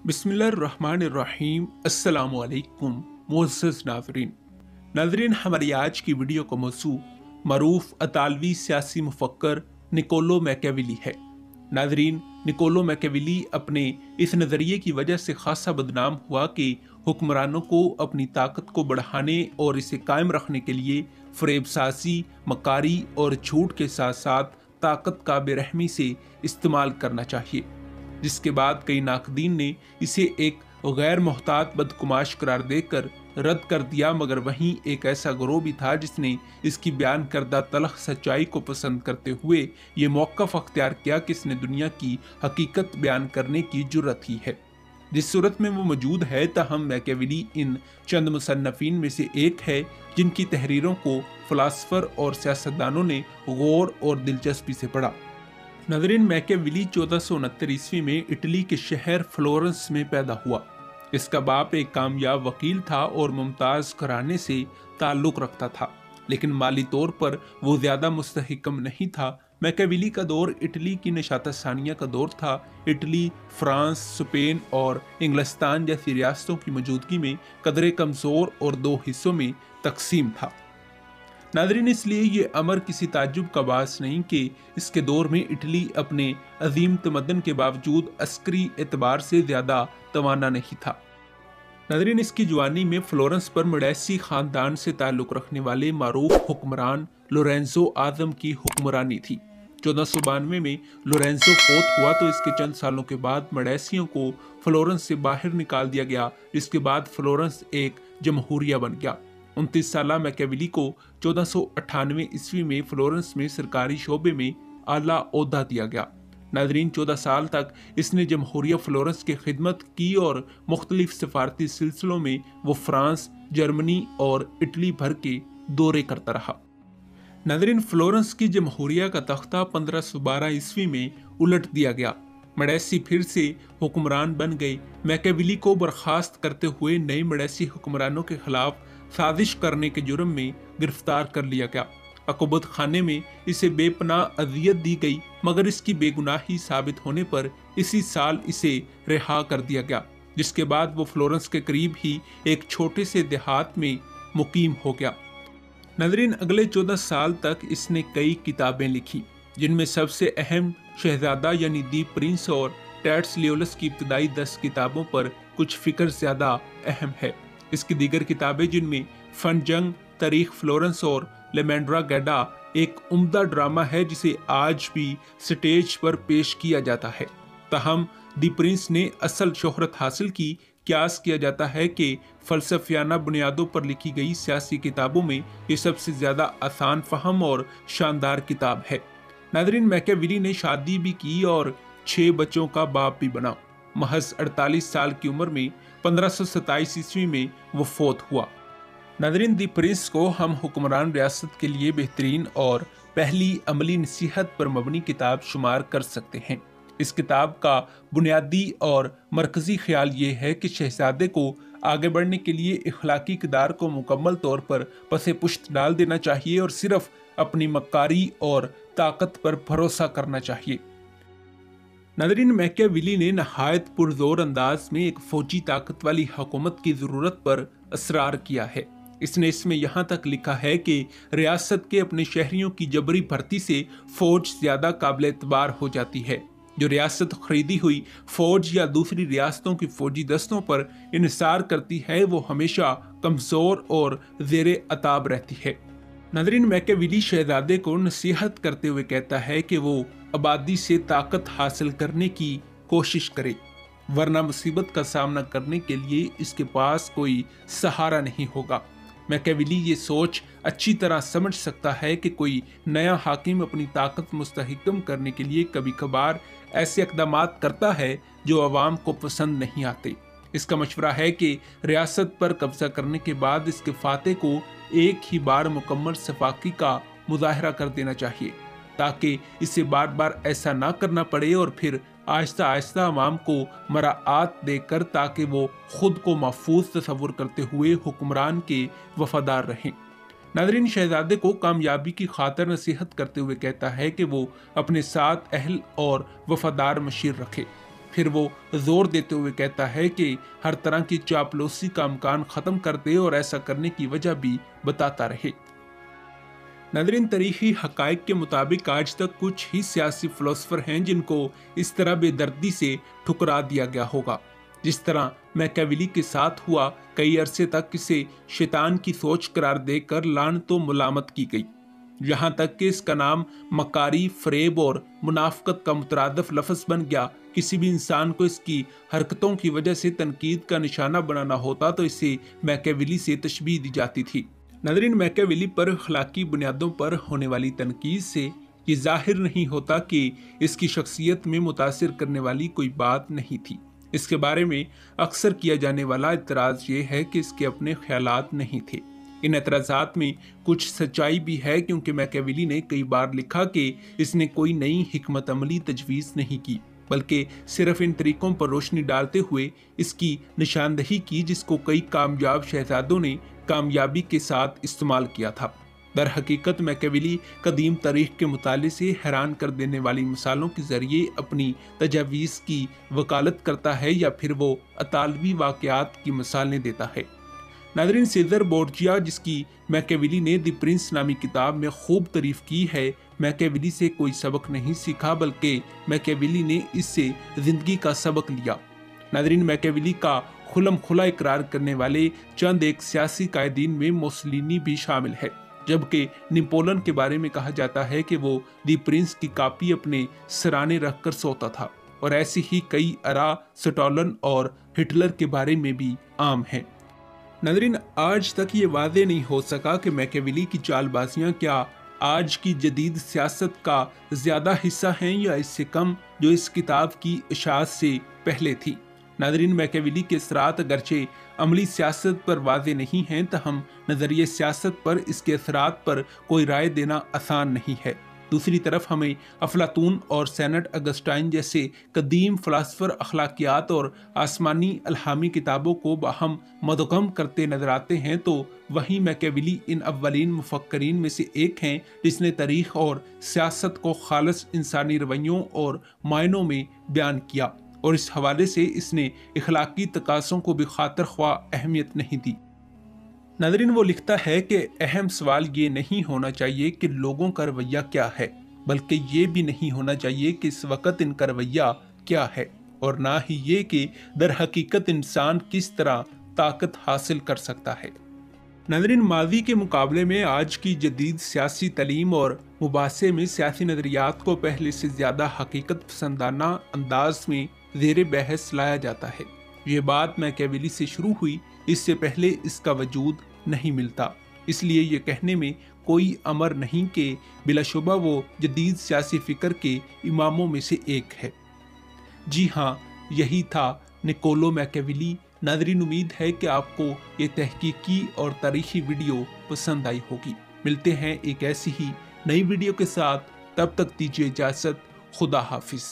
बिस्मिल्लाहिर्रहमानिर्रहीम। अस्सलाम वालेकुम मुअज़्ज़ज़ नाज़रीन, हमारी आज की वीडियो का मौज़ू मरूफ अतालवी सियासी मुफक्कर निकोलो मैकियावेली है। नाज़रीन, निकोलो मैकियावेली अपने इस नज़रिए की वजह से खासा बदनाम हुआ कि हुक्मरानों को अपनी ताकत को बढ़ाने और इसे कायम रखने के लिए फ़रेबसाज़ी, मकारी और झूठ के साथ साथ ताकत का बेरहमी से इस्तेमाल करना चाहिए, जिसके बाद कई नाक़दीन ने इसे एक गैर मोहतात बदकुमाश करार देकर रद्द कर दिया। मगर वहीं एक ऐसा गिरोह भी था जिसने इसकी बयान करदा तलख सच्चाई को पसंद करते हुए ये मौक़िफ़ अख्तियार किया कि इसने दुनिया की हकीकत बयान करने की जुर्रत ही है। जिस सूरत में वो मौजूद है, ताहम मैकियावेली इन चंद मुसन्नफ़ीन में से एक है जिनकी तहरीरों को फ़िलासफ़र और सियासतदानों ने गौर और दिलचस्पी से पढ़ा। नाज़रीन, मैकियावेली 1469 ईस्वी में इटली के शहर फ्लोरेंस में पैदा हुआ। इसका बाप एक कामयाब वकील था और मुमताज़ घराने से ताल्लुक़ रखता था, लेकिन माली तौर पर वो ज़्यादा मुस्तहिकम नहीं था। मैकियावेली का दौर इटली की नशात सानिया का दौर था। इटली, फ्रांस, स्पेन और इंग्लिस्तान जैसी रियासतों की मौजूदगी में कदरे कमज़ोर और दो हिस्सों में तकसीम था। नाज़रीन, इसलिए ये अमर किसी ताज्जुब का बास नहीं कि इसके दौर में इटली अपने अजीम तमद्दन के बावजूद अस्करी एतबार से ज़्यादा तवाना नहीं था। नाज़रीन, इसकी जवानी में फ्लोरेंस पर मेडिसी ख़ानदान से ताल्लुक़ रखने वाले मारूफ हुक्मरान लोरेंज़ो आज़म की हुक्मरानी थी। 1492 में लोरेंज़ो फोत हुआ तो इसके चंद सालों के बाद मेडिसियों को फ्लोरेंस से बाहर निकाल दिया गया, जिसके बाद फ्लोरेंस एक जमहूरिया बन गया। 29 साला मैकियावेली को 1498 ईस्वी में फ्लोरेंस में सरकारी शोबे में आला ओहदा दिया गया। नाज़रीन, 14 साल तक इसने जमहूरिया फ्लोरेंस की खिदमत की और मुख्तलिफ सफारती सिलसिलों में वो फ्रांस, जर्मनी और इटली भर के दौरे करता रहा। नाज़रीन, फ्लोरेंस की जमहूरिया का तख्ता 1512 ईस्वी में उलट दिया गया। मेडिसी फिर से हुक्मरान बन गए। मैकियावेली को बर्खास्त करते हुए नए मेडिसी हुक्मरानों के खिलाफ साजिश करने के जुर्म में गिरफ्तार कर लिया गया। अकुबत खाने में इसे बेपनाह अजियत दी गई, मगर इसकी बेगुनाही साबित होने पर इसी साल इसे रिहा कर दिया गया, जिसके बाद वो फ्लोरेंस के करीब ही एक छोटे से देहात में मुकीम हो गया। नाज़रीन, अगले 14 साल तक इसने कई किताबें लिखी, जिनमें सबसे अहम शहजादा यानी दी प्रिंस और टैट्स लियोलस की इब्तदाई 10 किताबों पर कुछ फिक्र ज़्यादा अहम है। इसकी दीगर किताबें, जिनमें फन जंग, तारीख फ्लोरेंस और लेमेंड्रा गैडा एक उम्दा ड्रामा है जिसे आज भी स्टेज पर पेश किया जाता है। ताहम दी प्रिंस ने असल शोहरत हासिल की। क्यास किया जाता है कि फ़लसफ़ियाना बुनियादों पर लिखी गई सियासी किताबों में ये सबसे ज़्यादा आसान फहम और शानदार किताब है। नाज़रीन, मैकियावेली ने शादी भी की और 6 बच्चों का बाप भी बना। महज 48 साल की उम्र में 1527 ईस्वी में वो फोत हुआ। नाज़रीन, दी प्रिंस को हम हुक्मरान रियासत के लिए बेहतरीन और पहली अमली नसीहत पर मबनी किताब शुमार कर सकते हैं। इस किताब का बुनियादी और मरकज़ी ख्याल ये है कि शहजादे को आगे बढ़ने के लिए इखलाकी किरदार को मुकम्मल तौर पर पसे पुश्त डाल देना चाहिए और सिर्फ अपनी मक्कारी और ताकत पर भरोसा करना चाहिए। नाज़रीन, मैकियावेली ने नहायत पुरजोर अंदाज में एक फौजी ताकत वाली हुकूमत की ज़रूरत पर असरार किया है। इसने इसमें यहाँ तक लिखा है कि रियासत के अपने शहरियों की जबरी भर्ती से फौज ज़्यादा काबिल एतबार हो जाती है। जो रियासत खरीदी हुई फौज या दूसरी रियासतों की फौजी दस्तों पर इन्हिसार करती है, वो हमेशा कमज़ोर और ज़ेरे अताब रहती है। नाज़रीन, मैकियावेली शहजादे को नसीहत करते हुए कहता है कि वो आबादी से ताकत हासिल करने की कोशिश करे, वरना मुसीबत का सामना करने के लिए इसके पास कोई सहारा नहीं होगा। मैकियावेली ये सोच अच्छी तरह समझ सकता है कि कोई नया हाकिम अपनी ताकत मुस्तहिकम करने के लिए कभी कभार ऐसे इक़दामात करता है जो आवाम को पसंद नहीं आते। इसका मशवरा है कि रियासत पर कब्जा करने के बाद इसके फाते को एक ही बार मुकम्मल सफाकी का मुजाहरा कर देना चाहिए, ताकि इसे बार बार ऐसा ना करना पड़े और फिर आहिस्ता आहिस्ता अवाम को मराआत देकर, ताकि वो खुद को महफूज तस्वुर करते हुए हुक्मरान के वफादार रहें। नाज़रीन, शहजादे को कामयाबी की खातिर नसीहत करते हुए कहता है कि वो अपने साथ अहल और वफादार मशीर रखे। پھر وہ زور دیتے ہوئے کہتا ہے کہ ہر طرح کی چاپلوسی کا امکان ختم کر دے اور ایسا کرنے کی وجہ بھی بتاتا رہے۔ ناظرین، تاریخی حقائق کے مطابق آج تک کچھ ہی سیاسی فلسفر ہیں جن کو اس طرح بے دردی سے ٹھکرا دیا گیا ہوگا جس طرح میکیاویلی کے ساتھ ہوا۔ کئی عرصے تک اسے شیطان کی سوچ قرار دے کر لعنت و ملامت کی گئی، یہاں تک کہ اس کا نام مکاری، فریب اور منافقت کا مترادف لفظ بن گیا۔ کسی بھی انسان کو اس کی حرکتوں کی وجہ سے تنقید کا نشانہ بنانا ہوتا تو اسے میکیاویلی سے تشبیہ دی جاتی تھی۔ ناظرین، میکیاویلی پر اخلاقی بنیادوں پر ہونے والی تنقید سے یہ ظاہر نہیں ہوتا کہ اس کی شخصیت میں متاثر کرنے والی کوئی بات نہیں تھی۔ اس کے بارے میں اکثر کیا جانے والا اعتراض یہ ہے کہ اس کے اپنے خیالات نہیں تھے۔ ان اعتراضات میں کچھ سچائی بھی ہے، کیونکہ میکیاویلی نے کئی بار لکھا کہ اس نے کوئی نئی حکمت عملی تجویز نہیں کی، بلکہ صرف ان طریقوں پر روشنی ڈالتے ہوئے اس کی نشاندہی کی جس کو کئی کامیاب شہزادوں نے کامیابی کے ساتھ استعمال کیا تھا۔ در حقیقت میکیاویلی قدیم تاریخ کے مطالعے سے حیران کر دینے والی مثالوں کے ذریعے اپنی تجاویز کی وکالت کرتا ہے، یا پھر وہ اطالوی واقعات کی مثالیں دیتا ہے۔ ناظرین، سیزر بورجیا، جس کی میکیاویلی نے دی پرنس نامی کتاب میں خوب تعریف کی ہے، میکیاویلی سے کوئی سبق نہیں سیکھا بلکہ میکیاویلی نے اس سے زندگی کا سبق لیا۔ ناظرین، میکیاویلی کا کھلم کھلا اقرار کرنے والے چند ایک سیاسی قائدین میں موسولینی بھی شامل ہے، جبکہ نیپولن کے بارے میں کہا جاتا ہے کہ وہ دی پرنس کی کاپی اپنے سرانے رکھ کر سوتا تھا، اور ایسی ہی کئی آراء سٹالن اور ہٹلر کے بارے میں بھی عام ہیں۔ ناظرین، آج تک یہ واضح نہیں ہو سکا کہ میکیاویلی کی چال بازیاں کیا آج کی جدید سیاست کا زیادہ حصہ ہیں یا اس سے کم، جو اس کتاب کی اشاعت سے پہلے تھی۔ ناظرین، میکیاویلی کے اثرات اگرچہ عملی سیاست پر واضح نہیں ہیں، تاہم نظریہ سیاست پر اس کے اثرات پر کوئی رائے دینا آسان نہیں ہے۔ دوسری طرف ہمیں افلاطون اور سینٹ اگسٹائن جیسے قدیم فلاسفر اخلاقیات اور آسمانی الہامی کتابوں کو باہم مدغم کرتے نظر آتے ہیں، تو وہیں میکیاویلی ان اولین مفکرین میں سے ایک ہیں جس نے تاریخ اور سیاست کو خالص انسانی رویوں اور معنوں میں بیان کیا، اور اس حوالے سے اس نے اخلاقی تقاضوں کو بھی خاطر خواہ اہمیت نہیں دی۔ ناظرین، وہ لکھتا ہے کہ اہم سوال یہ نہیں ہونا چاہیے کہ لوگوں کا رویہ کیا ہے، بلکہ یہ بھی نہیں ہونا چاہیے کہ اس وقت ان کا رویہ کیا ہے، اور نہ ہی یہ کہ در حقیقت انسان کس طرح طاقت حاصل کر سکتا ہے۔ ناظرین، ماضی کے مقابلے میں آج کی جدید سیاسی تعلیم اور مباحثے میں سیاسی نظریات کو پہلے سے زیادہ حقیقت پسندانہ انداز میں زیر بحث لایا جاتا ہے۔ یہ بات میکیاویلی سے شروع ہوئی، اس سے پہلے اس کا وجود نہیں ملتا، اس لیے یہ کہنے میں کوئی امر نہیں کہ بلا شبہ وہ جدید سیاسی فکر کے اماموں میں سے ایک ہے۔ جی ہاں، یہی تھا نکولو میکیاویلی۔ ناظرین، امید ہے کہ آپ کو یہ تحقیقی اور تاریخی ویڈیو پسند آئی ہوگی۔ ملتے ہیں ایک ایسی ہی نئی ویڈیو کے ساتھ، تب تک دیجیے اجازت۔ خدا حافظ۔